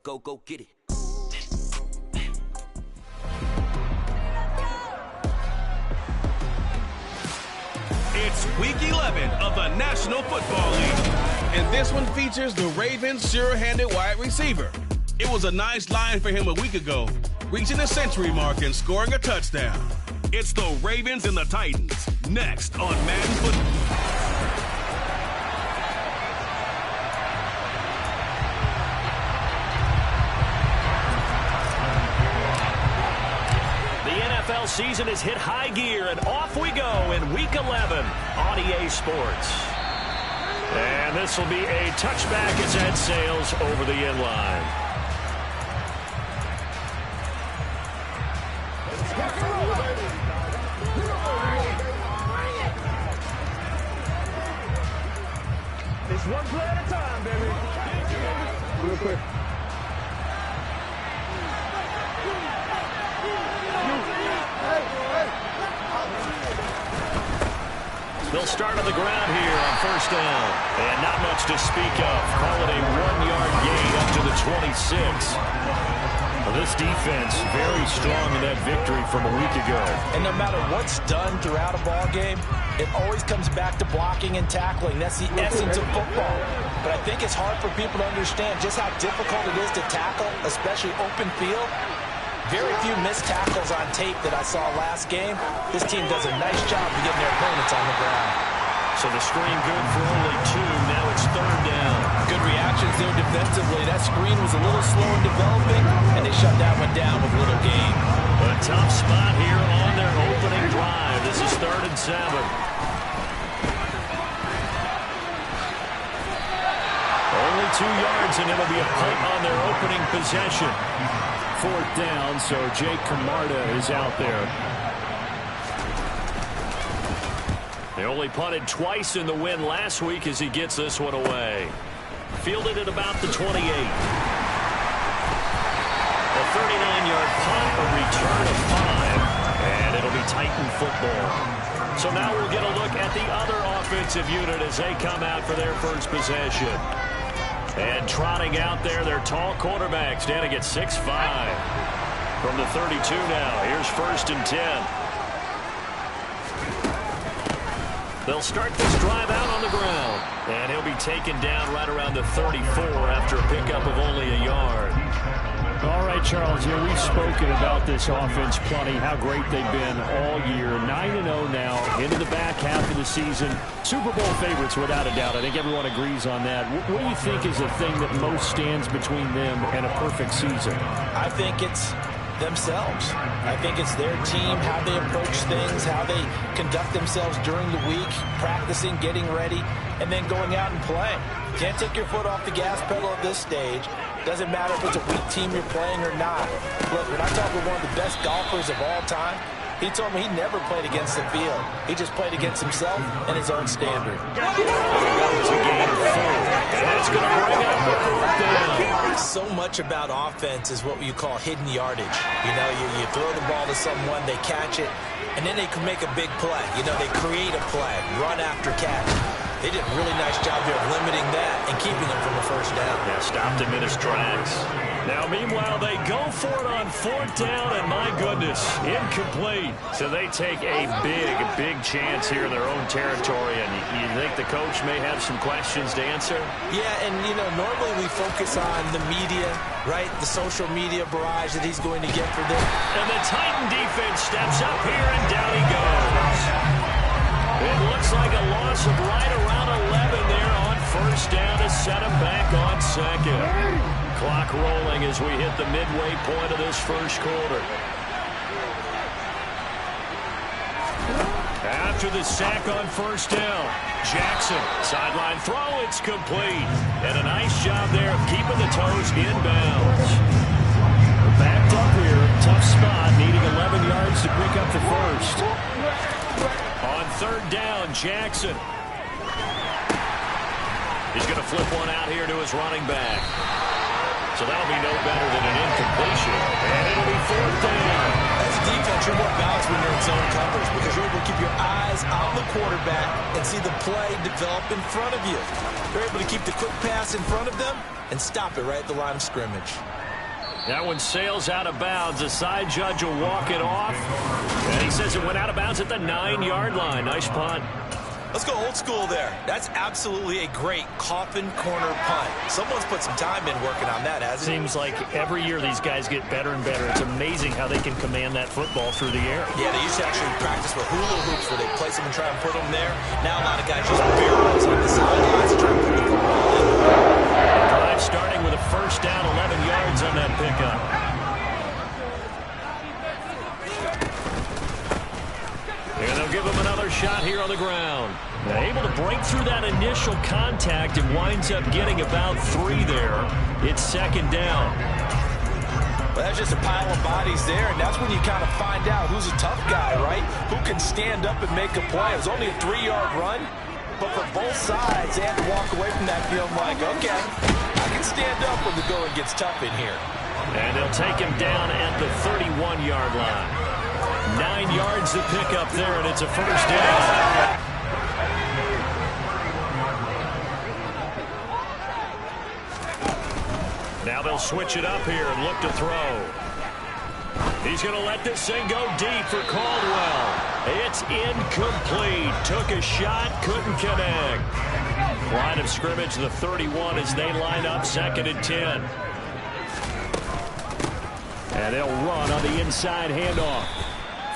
Go get it. It's Week 11 of the National Football League. And this one features the Ravens' sure-handed wide receiver. It was a nice line for him a week ago, reaching the century mark and scoring a touchdown. It's the Ravens and the Titans, next on Madden Football. NFL season has hit high gear, and off we go in Week 11 on EA Sports. And this will be a touchback as Ed sails over the inline. It's one play at a time, baby. Real quick. They'll start on the ground here on first down. And not much to speak of. Call it a 1-yard gain up to the 26. Well, this defense very strong in that victory from a week ago. And no matter what's done throughout a ball game, it always comes back to blocking and tackling. That's the essence of football. But I think it's hard for people to understand just how difficult it is to tackle, especially open field. Very few missed tackles on tape that I saw last game. This team does a nice job of getting their opponents on the ground. So the screen good for only 2. Now it's third down. Good reactions there defensively. That screen was a little slow in developing, and they shut that one down with little gain. A tough spot here on their opening drive. This is 3rd and 7. Only 2 yards, and it'll be a punt on their opening possession. 4th down, so Jake Camarda is out there. They only punted twice in the win last week as he gets this one away. Fielded at about the 28. A 39-yard punt, a return of 5, and it'll be Titan football. So now we'll get a look at the other offensive unit as they come out for their first possession. And trotting out there, their tall quarterback standing at 6'5". From the 32 now, here's 1st and 10. They'll start this drive out on the ground. And he'll be taken down right around the 34 after a pickup of only a yard. All right, Charles, we've spoken about this offense plenty, how great they've been all year. 9-0 now, into the back half of the season. Super Bowl favorites, without a doubt. I think everyone agrees on that. What do you think is the thing that most stands between them and a perfect season? I think it's themselves. I think it's their team, how they approach things, how they conduct themselves during the week, practicing, getting ready, and then going out and playing. Can't take your foot off the gas pedal at this stage. Doesn't matter if it's a weak team you're playing or not. Look, when I talk with one of the best golfers of all time, he told me he never played against the field. He just played against himself and his own standard. That was a game of 4. And that's going to bring up the 4th down. So much about offense is what you call hidden yardage. You know, you throw the ball to someone, they catch it, and then they can make a big play. You know, they create a play, run after catch. They did a really nice job here of limiting that and keeping him from a first down. Yeah, stopped him in his tracks. Now, meanwhile, they go for it on 4th down, and my goodness, incomplete. So they take a big chance here in their own territory, and you think the coach may have some questions to answer? Yeah, and, you know, normally we focus on the media, right, the social media barrage that he's going to get for this. And the Titan defense steps up here, and down he goes. It looks like a loss of right around 11 there on 1st down to set him back on 2nd. Clock rolling as we hit the midway point of this first quarter. After the sack on 1st down, Jackson, sideline throw, it's complete. And a nice job there of keeping the toes inbounds. Backed up here, tough spot, needing 11 yards to pick up the first. On 3rd down, Jackson. He's going to flip one out here to his running back. So that'll be no better than an incompletion. And it'll be 4th down. That's defense but you're more balanced when you're in zone coverage because you're able to keep your eyes on the quarterback and see the play develop in front of you. You're able to keep the quick pass in front of them and stop it right at the line of scrimmage. That one sails out of bounds. The side judge will walk it off. And he says it went out of bounds at the 9-yard line. Nice punt. Let's go old school there. That's absolutely a great coffin corner punt. Someone's put some time in working on that, hasn't it? Seems like every year these guys get better and better. It's amazing how they can command that football through the air. Yeah, they used to actually practice with hula hoops where they place them and try and put them there. Now a lot of guys just barrels on the sidelines to try and put the football in. Drive starting with a first down, 11 yards on that pickup. And they'll give him another shot here on the ground. Able to break through that initial contact and winds up getting about 3 there. It's second down. Well, that's just a pile of bodies there, and that's when you kind of find out who's a tough guy, right? Who can stand up and make a play. It was only a 3-yard run, but for both sides, they had to walk away from that feeling like, okay, I can stand up when the going gets tough in here. And they'll take him down at the 31-yard line. 9 yards to pick up there, and it's a first down. Now they'll switch it up here and look to throw. He's going to let this thing go deep for Caldwell. It's incomplete. Took a shot, couldn't connect. Line of scrimmage, the 31 as they line up, 2nd and 10. And they'll run on the inside handoff.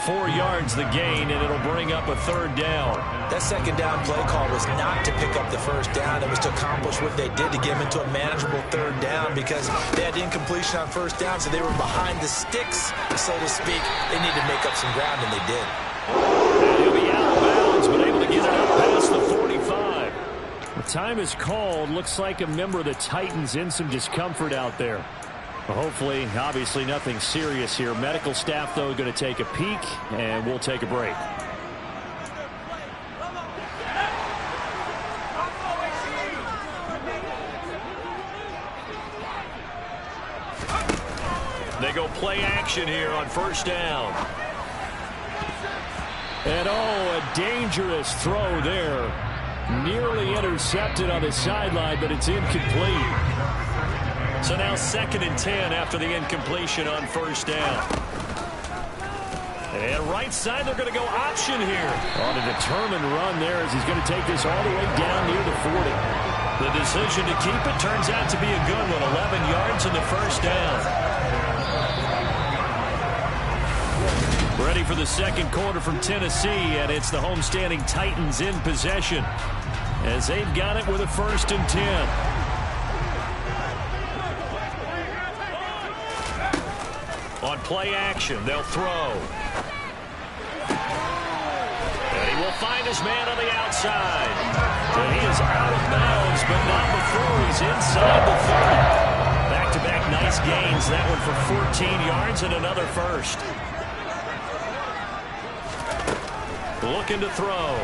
4 yards the gain, and it'll bring up a 3rd down. That second down play call was not to pick up the first down. It was to accomplish what they did to get them into a manageable 3rd down because they had incompletion on first down, so they were behind the sticks, so to speak. They needed to make up some ground, and they did. And he'll be out of bounds, but able to get it up past the 45. The time is called. Looks like a member of the Titans in some discomfort out there. Well, hopefully, obviously nothing serious here. Medical staff, though, going to take a peek, and we'll take a break. They go play action here on first down. And oh, a dangerous throw there. Nearly intercepted on the sideline, but it's incomplete. So now 2nd and 10 after the incompletion on first down. And right side, they're going to go option here. On a determined run there as he's going to take this all the way down near the 40. The decision to keep it turns out to be a good one. 11 yards in the first down. Ready for the second quarter from Tennessee, and it's the homestanding Titans in possession as they've got it with a 1st and 10. On play action, they'll throw. And he will find his man on the outside. And he is out of bounds, but not before he's inside the 30. Back-to-back nice gains. That one for 14 yards and another first. Looking to throw.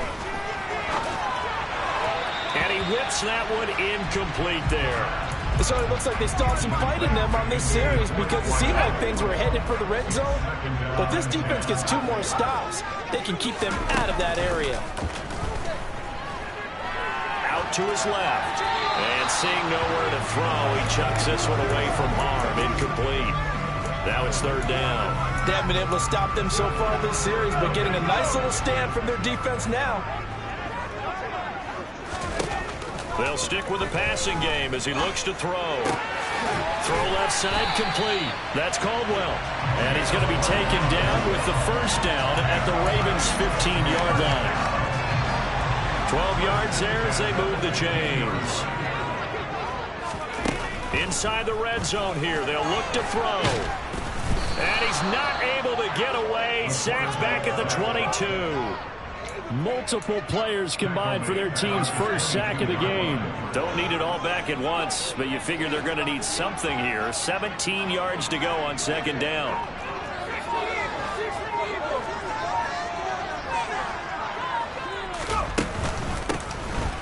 And he whips that one incomplete there. It certainly looks like they still have some fight in them on this series because it seemed like things were headed for the red zone. But this defense gets 2 more stops. They can keep them out of that area. Out to his left. And seeing nowhere to throw, he chucks this one away from harm. Incomplete. Now it's 3rd down. They haven't been able to stop them so far this series, but getting a nice little stand from their defense now. They'll stick with the passing game as he looks to throw. Throw left side complete. That's Caldwell. And he's going to be taken down with the first down at the Ravens' 15-yard line. 12 yards there as they move the chains. Inside the red zone here. They'll look to throw. And he's not able to get away. Sacked back at the 22. Multiple players combined for their team's first sack of the game. Don't need it all back at once, but you figure they're going to need something here. 17 yards to go on 2nd down.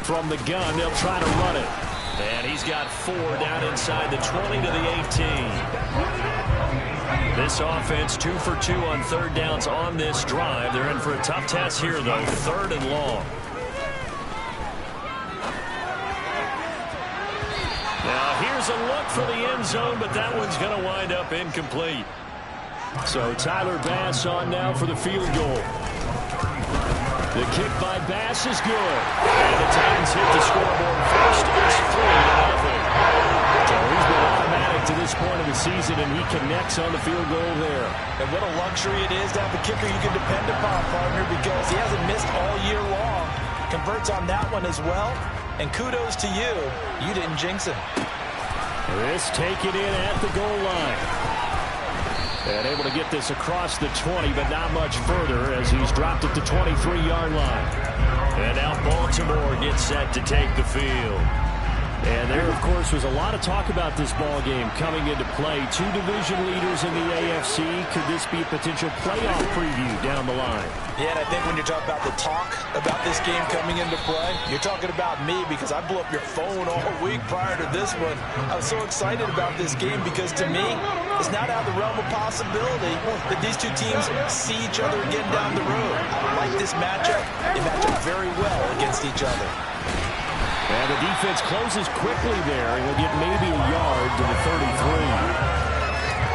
From the gun, they'll try to run it. And he's got 4 down inside the 20 to the 18. This offense 2 for 2 on third downs on this drive. They're in for a tough test here, though. 3rd and long. Now here's a look for the end zone, but that one's going to wind up incomplete. So Tyler Bass on now for the field goal. The kick by Bass is good. And the Titans hit the scoreboard first. It's 3-0. So he's been automatic to this point of the season, and he connects on the field goal there. And what a luxury it is to have a kicker you can depend upon, partner, because he hasn't missed all year long. Converts on that one as well. And kudos to you. You didn't jinx him. This taken in at the goal line. And able to get this across the 20, but not much further as he's dropped it to 23-yard line. And now Baltimore gets set to take the field. And there, of course, was a lot of talk about this ball game coming into play. 2 division leaders in the AFC. Could this be a potential playoff preview down the line? Yeah, and I think when you're talking about the talk about this game coming into play, you're talking about me because I blew up your phone all week prior to this one. I was so excited about this game because, to me, it's not out of the realm of possibility that these two teams see each other again down the road. I like this matchup. They match up very well against each other. And the defense closes quickly there, and he'll get maybe a yard to the 33.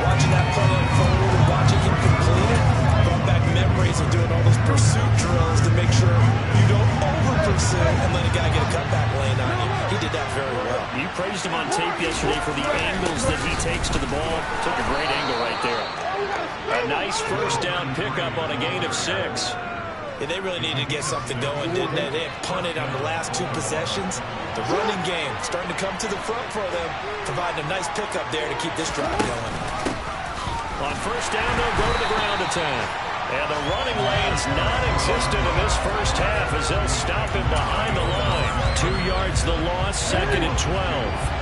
Watching that play unfold and watching him complete it brought back memories of doing all those pursuit drills to make sure you don't over-pursue and let a guy get a cutback lane on you. He did that very well. You praised him on tape yesterday for the angles that he takes to the ball. Took a great angle right there. A nice first down pickup on a gain of 6. Yeah, they really needed to get something going, didn't they? They had punted on the last 2 possessions. The running game starting to come to the front for them, providing a nice pickup there to keep this drive going. On first down, they'll go to the ground attack. And the running lane's non-existent in this first half as they'll stop him behind the line. 2 yards the loss, 2nd and 12.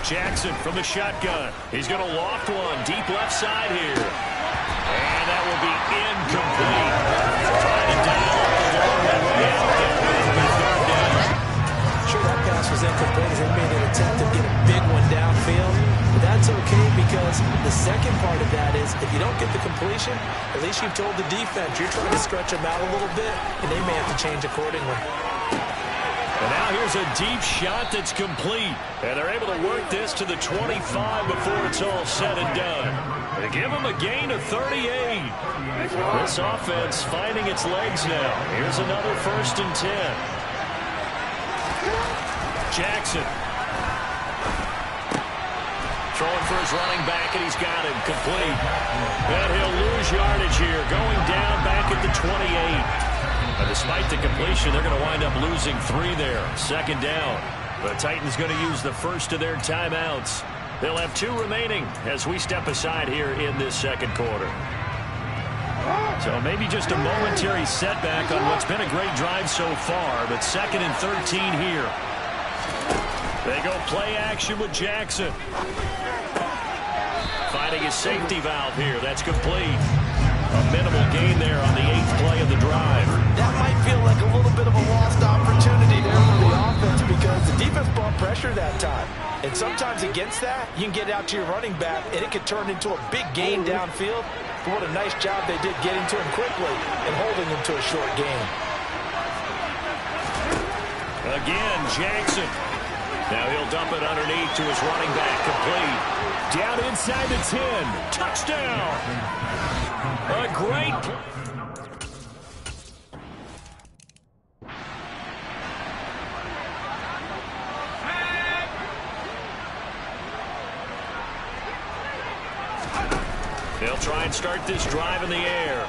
Jackson from the shotgun. He's going to loft one deep left side here. And that will be incomplete. Trying to dial along the way out there. Third down. Sure, that pass was incomplete as they made an attempt to get a big one downfield. But that's okay because the second part of that is if you don't get the completion, at least you've told the defense you're trying to stretch them out a little bit, and they may have to change accordingly. And now here's a deep shot that's complete. And they're able to work this to the 25 before it's all said and done. They give them a gain of 38. This offense finding its legs now. Here's another 1st and 10. Jackson. Throwing for his running back, and he's got him complete. And he'll lose yardage here, going down back at the 28. But despite the completion, they're going to wind up losing 3 there. 2nd down. The Titans going to use the first of their timeouts. They'll have 2 remaining as we step aside here in this 2nd quarter. So maybe just a momentary setback on what's been a great drive so far, but 2nd and 13 here. They go play action with Jackson. Finding his safety valve here. That's complete. A minimal gain there on the 8th play of the drive. That might feel like a little bit of a lost opportunity there for the offense because the defense brought pressure that time. And sometimes against that, you can get out to your running back, and it could turn into a big gain downfield. But what a nice job they did getting to him quickly and holding him to a short gain. Again, Jackson. Now he'll dump it underneath to his running back, complete. Down inside the 10. Touchdown! A great... They'll try and start this drive in the air.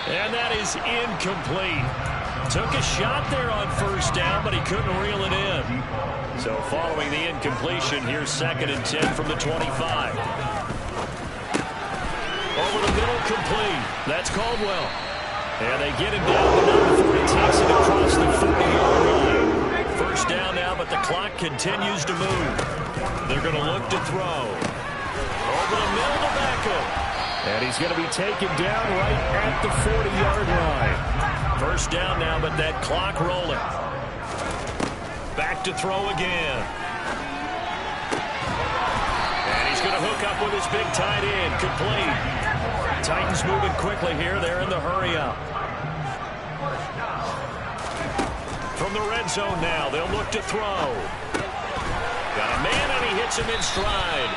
And that is incomplete. Took a shot there on first down, but he couldn't reel it in. So following the incompletion, here's 2nd and 10 from the 25. Over the middle, complete. That's Caldwell. And they get him down the number 4. He takes it across the 40-yard line. First down now, but the clock continues to move. They're going to look to throw. Over the middle to Beckham. And he's going to be taken down right at the 40-yard line. First down now, but that clock rolling. Back look to throw again. And he's going to hook up with his big tight end. Complete. Titans moving quickly here. They're in the hurry up. From the red zone now, they'll look to throw. Got a man, and he hits him in stride.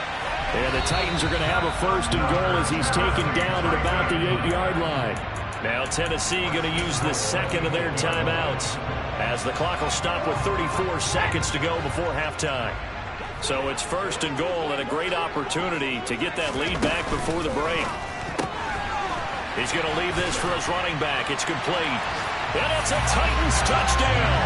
And the Titans are going to have a 1st and goal as he's taken down at about the 8-yard line. Now Tennessee going to use the second of their timeouts as the clock will stop with 34 seconds to go before halftime. So it's 1st and goal and a great opportunity to get that lead back before the break. He's going to leave this for his running back. It's complete. And it's a Titans touchdown.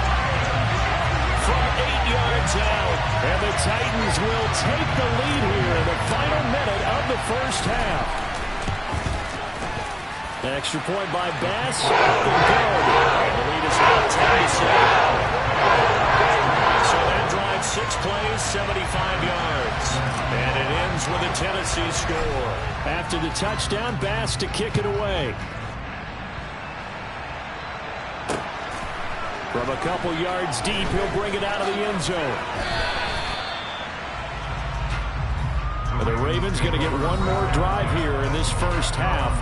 From 8 yards out. And the Titans will take the lead here in the final minute of the first half. Extra point by Bass. Up and good. And the lead is now 10-7. So that drive 6 plays, 75 yards. And it ends with a Tennessee score. After the touchdown, Bass to kick it away. From a couple yards deep, he'll bring it out of the end zone. And the Ravens going to get one more drive here in this first half.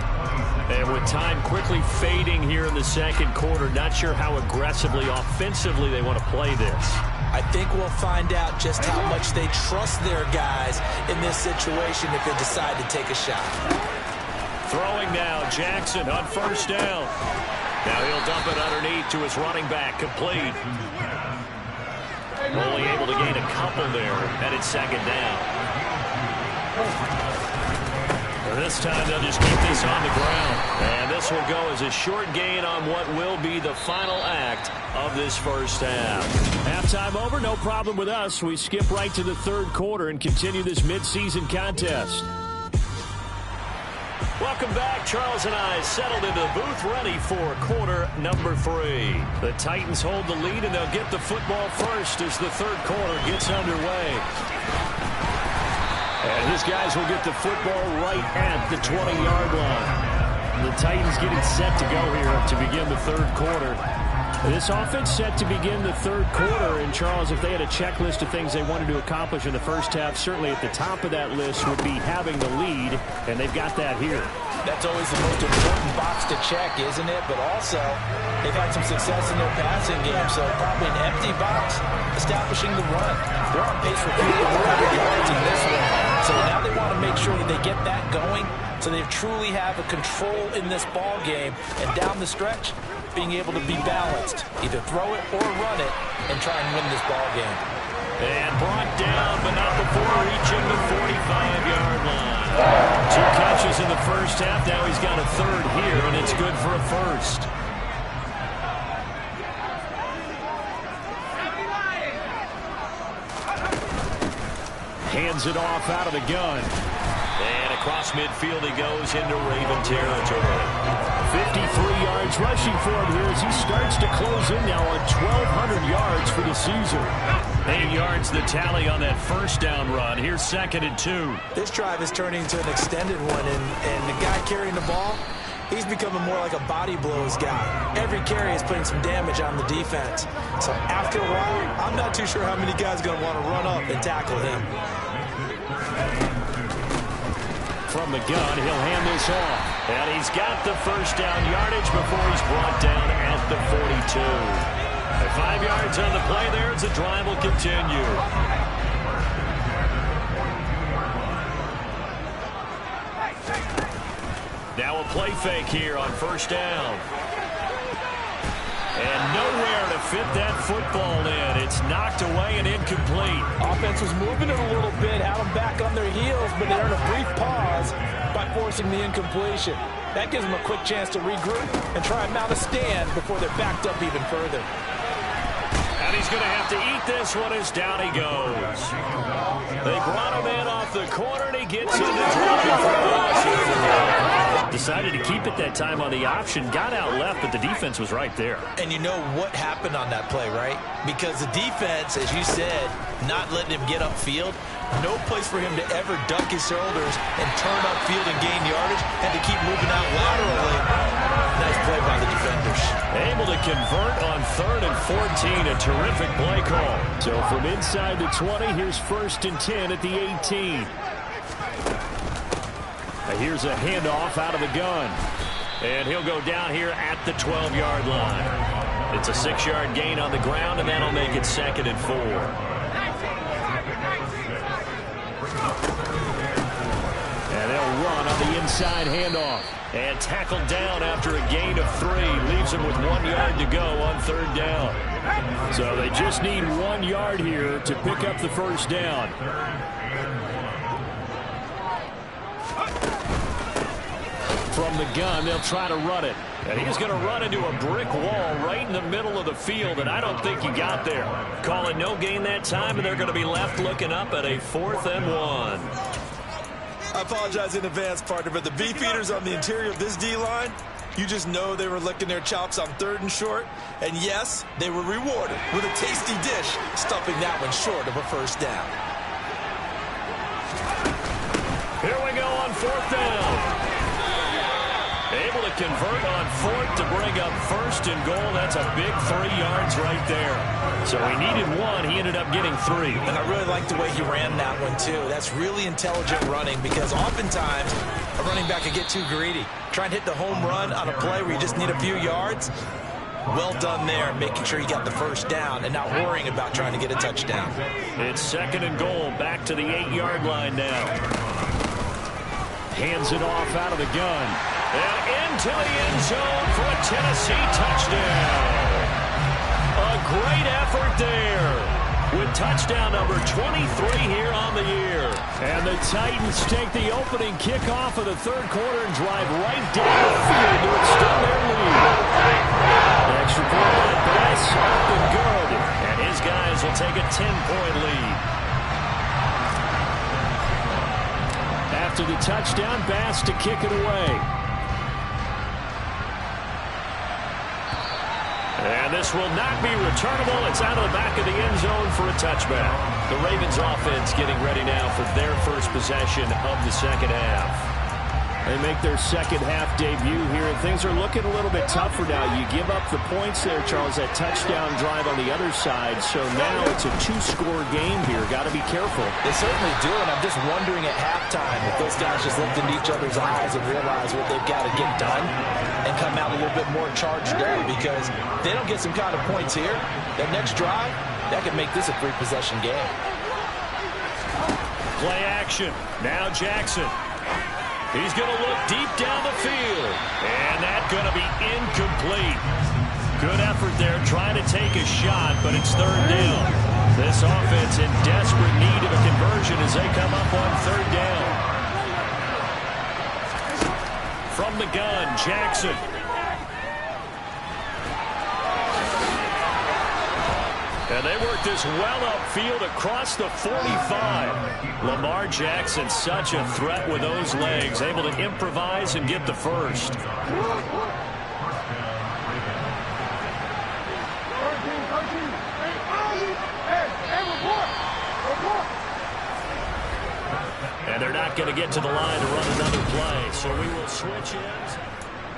And with time quickly fading here in the second quarter, not sure how aggressively, offensively they want to play this. I think we'll find out just how much they trust their guys in this situation if they decide to take a shot. Throwing now, Jackson on 1st down. Now he'll dump it underneath to his running back, complete. Only able to gain a couple there, and it's 2nd down. This time they'll just keep this on the ground. And this will go as a short gain on what will be the final act of this first half. Halftime over, no problem with us. We skip right to the 3rd quarter and continue this midseason contest. Welcome back. Charles and I settled into the booth ready for quarter number 3. The Titans hold the lead, and they'll get the football first as the 3rd quarter gets underway. And his guys will get the football right at the 20-yard line. The Titans getting set to go here to begin the 3rd quarter. This offense set to begin the 3rd quarter. And, Charles, if they had a checklist of things they wanted to accomplish in the first half, certainly at the top of that list would be having the lead, and they've got that here. That's always the most important box to check, isn't it? But also, they've had some success in their passing game, so probably an empty box, establishing the run. They're on pace for 400 yards in this one. So now they want to make sure that they get that going so they truly have a control in this ball game. And down the stretch, being able to be balanced. Either throw it or run it and try and win this ball game. And brought down, but not before reaching the 45-yard line. 2 catches in the first half. Now he's got a 3rd here, and it's good for a 1st. Hands it off out of the gun. And across midfield he goes into Raven territory. 53 yards rushing for him here as he starts to close in now on 1,200 yards for the season. 8 yards the tally on that 1st down run. Here's 2nd and 2. This drive is turning into an extended one, and the guy carrying the ball, he's becoming more like a body blows guy. Every carry is putting some damage on the defense. So after a while, I'm not too sure how many guys are going to want to run up and tackle him. From the gun, he'll hand this off. And he's got the 1st down yardage before he's brought down at the 42. 5 yards on the play there as the drive will continue. Now a play fake here on 1st down. And nowhere to fit that football in. It's knocked away and incomplete. Offense was moving it a little bit, had them back on their heels, but they earned a brief pause by forcing the incompletion. That gives them a quick chance to regroup and try and mount a stand before they're backed up even further. And he's going to have to eat this one as down he goes. They brought him in off the corner, and he gets into trouble for loss. Decided to keep it that time on the option. Got out left, but the defense was right there. And you know what happened on that play, right? Because the defense, as you said, not letting him get upfield. No place for him to ever duck his shoulders and turn upfield and gain yardage. Had to keep moving out laterally. Nice play by the defenders. Able to convert on 3rd and 14. A terrific play call. So from inside the 20, here's 1st and 10 at the 18. Here's a handoff out of the gun. And he'll go down here at the 12-yard line. It's a 6-yard gain on the ground, and that'll make it 2nd and 4. And they'll run on the inside handoff. And tackled down after a gain of 3. Leaves him with 1 yard to go on 3rd down. So they just need 1 yard here to pick up the 1st down. From the gun, they'll try to run it. And he's going to run into a brick wall right in the middle of the field, and I don't think he got there. Call it no gain that time, and they're going to be left looking up at a 4th and 1. I apologize in advance, partner, but the beefeaters on the interior of this D-line, you just know they were licking their chops on 3rd and short. And yes, they were rewarded with a tasty dish, stuffing that one short of a 1st down. Here we go on 4th down. Able to convert on 4th to bring up 1st and goal. That's a big 3 yards right there. So he needed 1. He ended up getting 3. And I really like the way he ran that one, too. That's really intelligent running because oftentimes a running back can get too greedy. Try and hit the home run on a play where you just need a few yards. Well done there, making sure you got the 1st down and not worrying about trying to get a touchdown. It's 2nd and goal. Back to the 8-yard line now. Hands it off out of the gun. And into the end zone for a Tennessee touchdown. A great effort there with touchdown number 23 here on the year. And the Titans take the opening kickoff of the 3rd quarter and drive right down the field to extend their lead. Extra point by Bass, up and good. And his guys will take a 10-point lead. After the touchdown, Bass to kick it away. And this will not be returnable. It's out of the back of the end zone for a touchback. The Ravens offense getting ready now for their first possession of the 2nd half. They make their 2nd half debut here, and things are looking a little bit tougher now. You give up the points there, Charles, that touchdown drive on the other side. So now it's a 2-score game here. Got to be careful. They certainly do, and I'm just wondering at halftime if those guys just looked into each other's eyes and realize what they've got to get done and come out a little bit more charged up, because if they don't get some kind of points here, that next drive, that could make this a 3-possession game. Play action. Now Jackson. He's going to look deep down the field. And that's going to be incomplete. Good effort there trying to take a shot, but it's 3rd down. This offense in desperate need of a conversion as they come up on 3rd down. From the gun, Jackson. And they work this well upfield across the 45. Lamar Jackson, such a threat with those legs, able to improvise and get the 1st. And they're not going to get to the line to run another play, so we will switch ends.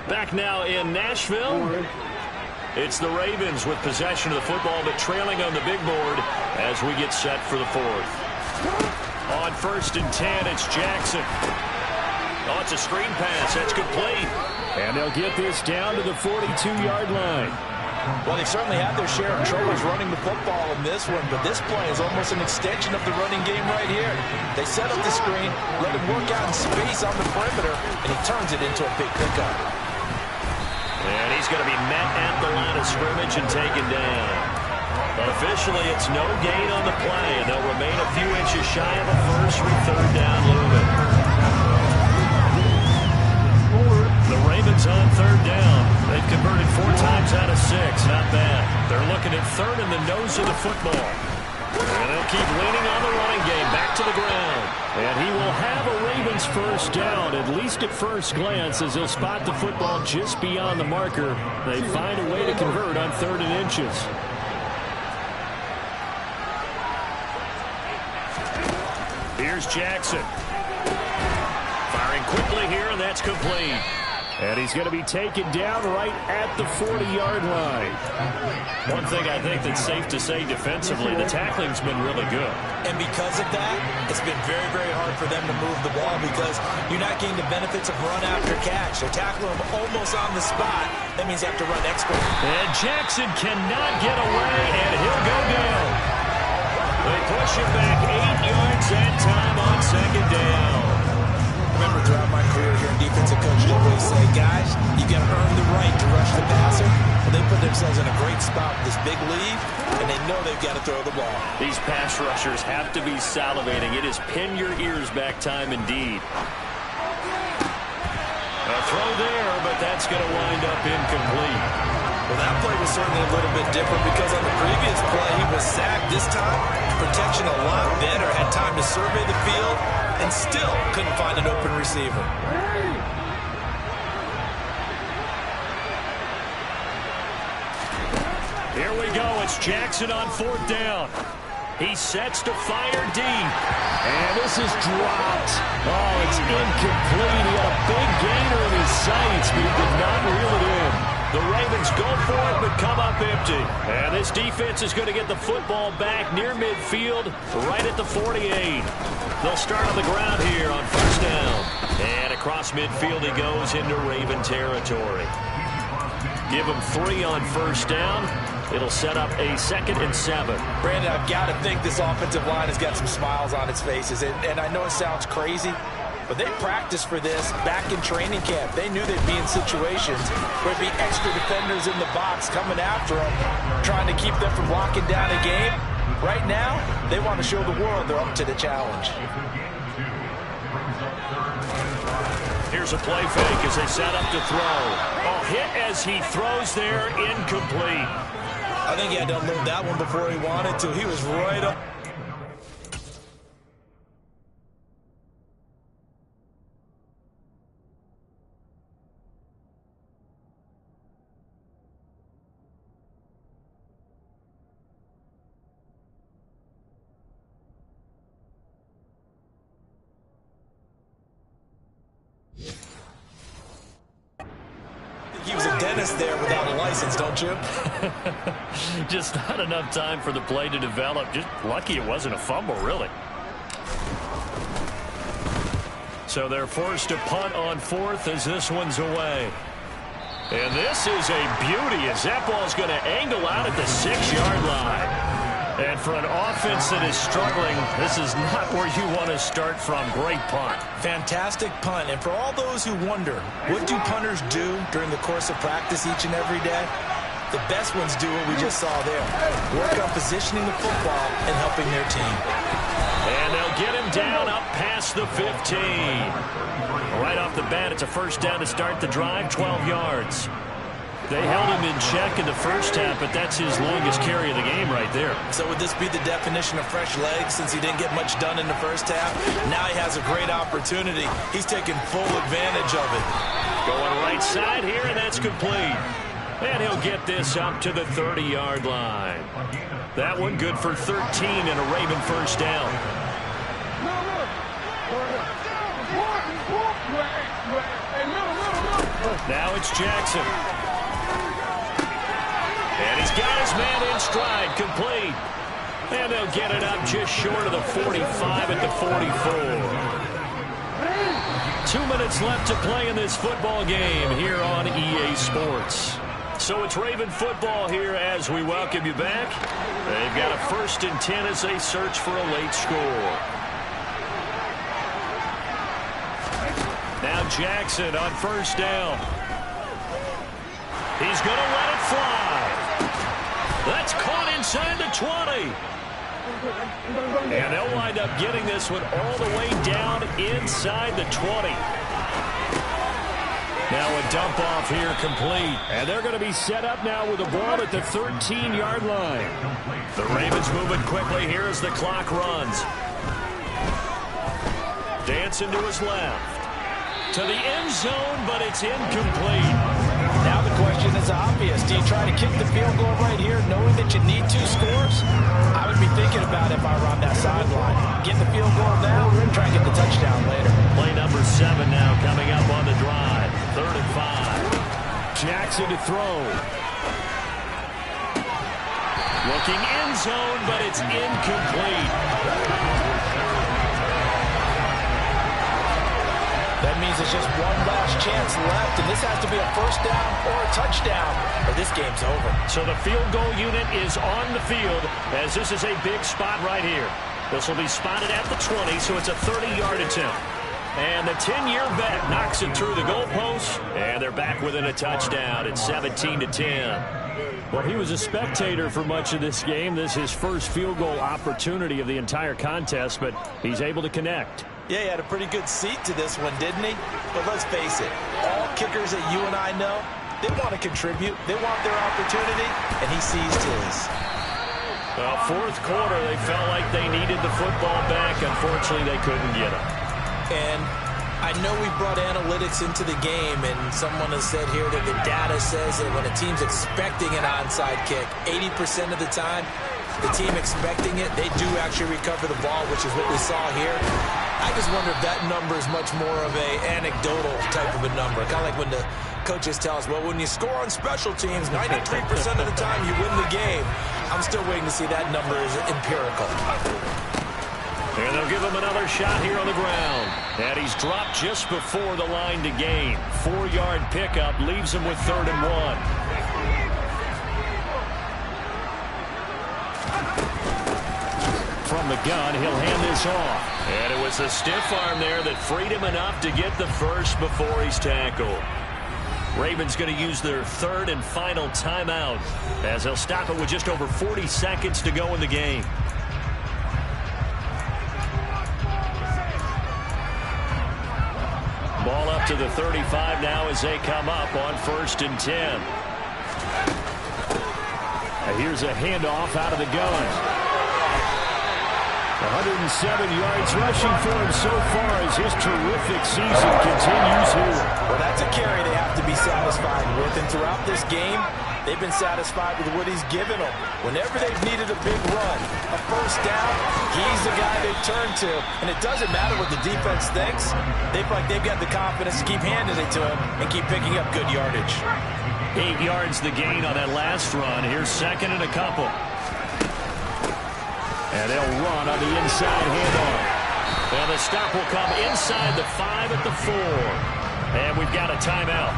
Back now in Nashville. It's the Ravens with possession of the football, but trailing on the big board as we get set for the 4th. On 1st and 10, it's Jackson. Oh, it's a screen pass. That's complete. And they'll get this down to the 42-yard line. Well, they've certainly had their share of troubles running the football in this one, but this play is almost an extension of the running game right here. They set up the screen, let him work out in space on the perimeter, and he turns it into a big pickup. And he's going to be met at the line of scrimmage and taken down. Officially, it's no gain on the play, and they'll remain a few inches shy of a 1st with 3rd down looming. The Ravens on 3rd down. They've converted 4 times out of 6. Not bad. They're looking at 3rd in the nose of the football. And they'll keep leaning on the running game. Back to the ground. And he will have a Ravens first down, at least at first glance, as he'll spot the football just beyond the marker. They find a way to convert on 3rd and inches. Here's Jackson. Firing quickly here, and that's complete. And he's going to be taken down right at the 40-yard line. One thing I think that's safe to say defensively, the tackling's been really good. And because of that, it's been very, very hard for them to move the ball because you're not getting the benefits of run after catch. They're tackling him almost on the spot. That means they have to run extra. And Jackson cannot get away, and he'll go down. They push him back 8 yards that time on 2nd down. Remember, throughout my career here in defensive coach, you always say, guys, you got to earn the right to rush the passer. Well, they put themselves in a great spot with this big lead, and they know they've got to throw the ball. These pass rushers have to be salivating. It is pin your ears back time indeed. A throw there, but that's going to wind up incomplete. Well, that play was certainly a little bit different because on the previous play, he was sacked. This time, protection a lot better. Had time to survey the field and still couldn't find an open receiver. Here we go. It's Jackson on 4th down. He sets to fire deep. And this is dropped. Oh, it's incomplete. He had a big gainer in his sights, but he did not reel it in. The Ravens go for it, but come up empty. And this defense is going to get the football back near midfield, right at the 48. They'll start on the ground here on 1st down. And across midfield he goes into Raven territory. Give him 3 on 1st down. It'll set up a 2nd and 7. Brandon, I've got to think this offensive line has got some smiles on its faces. And I know it sounds crazy, but they practiced for this back in training camp. They knew they'd be in situations where there'd be extra defenders in the box coming after them, trying to keep them from locking down a game. Right now, they want to show the world they're up to the challenge. Here's a play fake as they set up to throw. Oh, hit as he throws there, incomplete. I think he had to unload that one before he wanted to. He was right up. He was a dentist there without a license, don't you? Just not enough time for the play to develop. Just lucky it wasn't a fumble, really. So they're forced to punt on 4th as this one's away. And this is a beauty as that ball's going to angle out at the 6-yard line. And for an offense that is struggling, this is not where you want to start from. Great punt. Fantastic punt. And for all those who wonder, what do punters do during the course of practice each and every day? The best ones do what we just saw there. Work on positioning the football and helping their team. And they'll get him down up past the 15. Right off the bat, it's a 1st down to start the drive, 12 yards. They held him in check in the first half, but that's his longest carry of the game right there. So would this be the definition of fresh legs since he didn't get much done in the first half? Now he has a great opportunity. He's taking full advantage of it. Going right side here, and that's complete. And he'll get this up to the 30-yard line. That one good for 13 and a Raven 1st down. Now it's Jackson. And he's got his man in stride, complete. And they'll get it up just short of the 45 at the 44. 2 minutes left to play in this football game here on EA Sports. So it's Raven football here as we welcome you back. They've got a 1st and 10 as they search for a late score. Now Jackson on 1st down. He's going to let it fly. That's caught inside the 20. And they'll wind up getting this one all the way down inside the 20. Now a dump off here complete. And they're going to be set up now with the ball at the 13-yard line. The Ravens moving quickly here as the clock runs. Dancing to his left. To the end zone, but it's incomplete. Now the question is obvious. Do you try to kick the field goal right here knowing that you need 2 scores? I would be thinking about if I were on that sideline. Get the field goal now, try and get the touchdown later. Play number 7 now coming up on the drive. 3rd and 5. Jackson to throw. Looking end zone, but it's incomplete. That means there's just one last chance left, and this has to be a first down or a touchdown, or this game's over. So the field goal unit is on the field, as this is a big spot right here. This will be spotted at the 20, so it's a 30-yard attempt. And the 10-year vet knocks it through the goalpost, and they're back within a touchdown. It's 17-10. Well, he was a spectator for much of this game. This is his first field goal opportunity of the entire contest, but he's able to connect. Yeah, he had a pretty good seat to this one, didn't he? But let's face it, all kickers that you and I know, they want to contribute. They want their opportunity, and he seized his. Well, 4th quarter, they felt like they needed the football back. Unfortunately, they couldn't get it. And I know we brought analytics into the game, and someone has said here that the data says that when a team's expecting an onside kick, 80% of the time, the team expecting it, they do actually recover the ball, which is what we saw here. I just wonder if that number is much more of a anecdotal type of a number. Kind of like when the coaches tell us, well, when you score on special teams, 93% of the time you win the game. I'm still waiting to see that number is empirical. And they'll give him another shot here on the ground. And he's dropped just before the line to gain. 4-yard pickup leaves him with 3rd and 1. From the gun, he'll hand this off. And it was a stiff arm there that freed him enough to get the first before he's tackled. Ravens going to use their 3rd and final timeout as they'll stop it with just over 40 seconds to go in the game. Ball up to the 35 now as they come up on 1st and 10. Here's a handoff out of the gun. 107 yards rushing for him so far as his terrific season continues here. Well, that's a carry they have to be satisfied with. And throughout this game, they've been satisfied with what he's given them. Whenever they've needed a big run, a first down, he's the guy they turn to. And it doesn't matter what the defense thinks. They feel like they've got the confidence to keep handing it to him and keep picking up good yardage. 8 yards the gain on that last run. Here's 2nd and a couple. And they'll run on the inside handoff. And the stop will come inside the 5 at the 4. And we've got a timeout.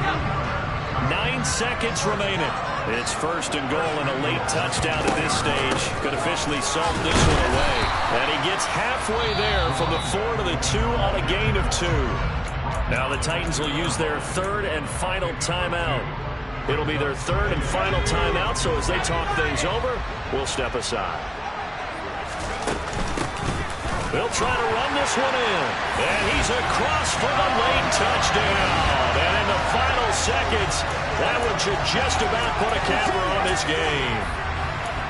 9 seconds remaining. It's 1st and goal and a late touchdown at this stage. Could officially salt this one away. And he gets halfway there from the 4 to the 2 on a gain of 2. Now the Titans will use their 3rd and final timeout. It'll be their 3rd and final timeout, so as they talk things over, we'll step aside. They'll try to run this one in. And he's across for the late touchdown. And in the final seconds, that one should just about put a capper on this game.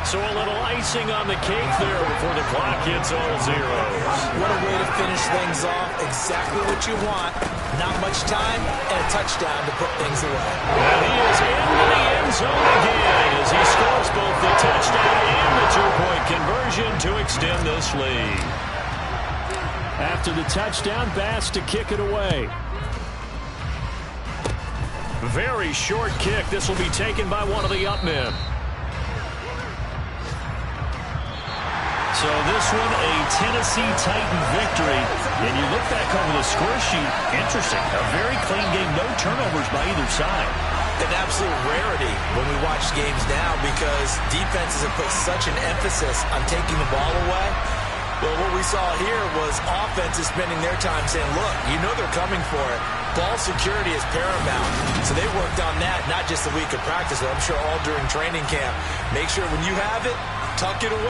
So a little icing on the cake there before the clock hits all zeros. What a way to finish things off. Exactly what you want. Not much time and a touchdown to put things away. And he is into the end zone again as he scores both the touchdown and the 2-point conversion to extend this lead. After the touchdown, Bass to kick it away. Very short kick. This will be taken by one of the up men. So this one, a Tennessee Titan victory. And you look back over the score sheet, interesting. A very clean game, no turnovers by either side. An absolute rarity when we watch games now because defenses have put such an emphasis on taking the ball away. Well, what we saw here was offenses spending their time saying, look, you know they're coming for it. Ball security is paramount. So they worked on that, not just the week of practice, but I'm sure all during training camp. Make sure when you have it, tuck it away.